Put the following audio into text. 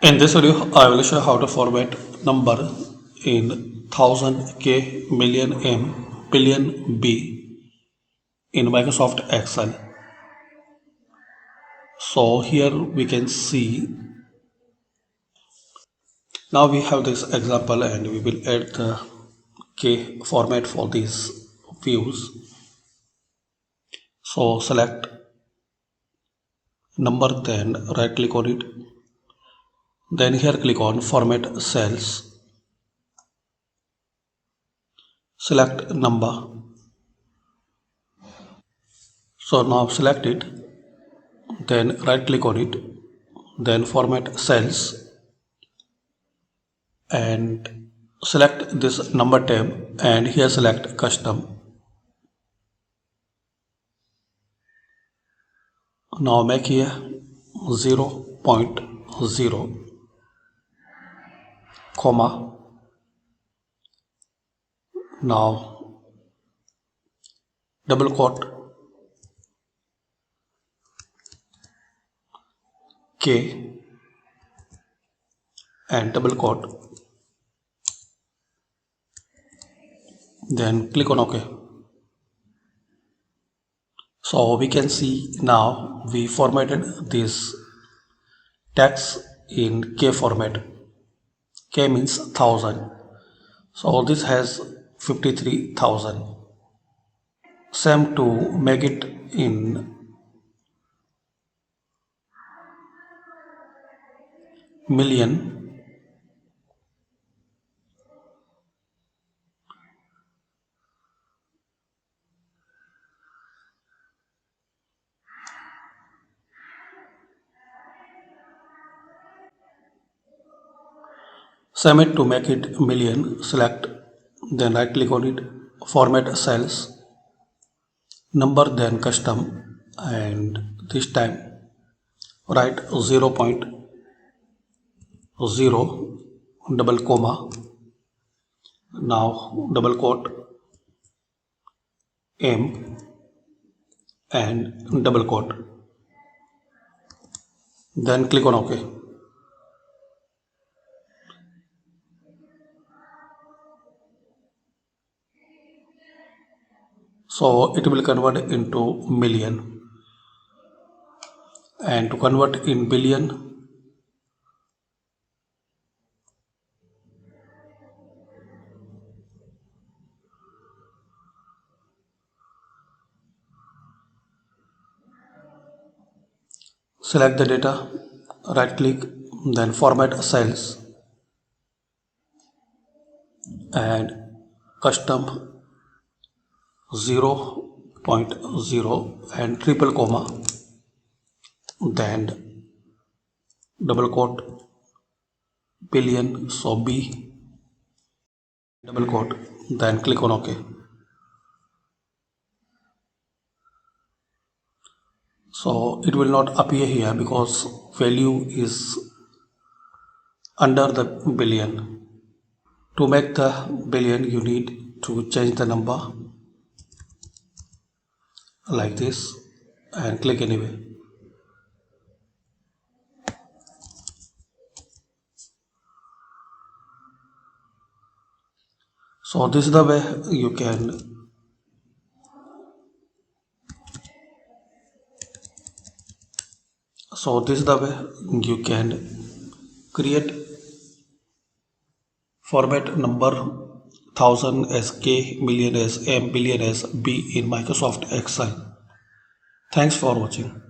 In this video, I will show how to format number in thousand, K, million, M, billion, B in Microsoft Excel. So here we can see, now we have this example and we will add the K format for these views. So select number, then right click on it. Then here click on format cells. Select number. So now select it, then right click on it, then format cells and select this number tab and here select custom. Now make here 0.0 comma. Now double quote K and double quote, then click on OK. So we can see now we formatted this text in K format. K means 1000. So this has 53,000. Same to make it in million. Same it to make it million. Select, then right click on it, format cells, number, then custom, and this time write 0.0 double comma. Now double quote M and double quote, then click on OK. So it will convert into million, and to convert in billion, select the data, right click, then format cells and custom 0.0 and triple comma, then double quote billion, so B, double quote, then click on OK. So it will not appear here because value is under the billion. To make the billion, you need to change the number like this and click anyway. So this is the way you can create format number 1000 as K, million as M, billion as B in Microsoft Excel. Thanks for watching.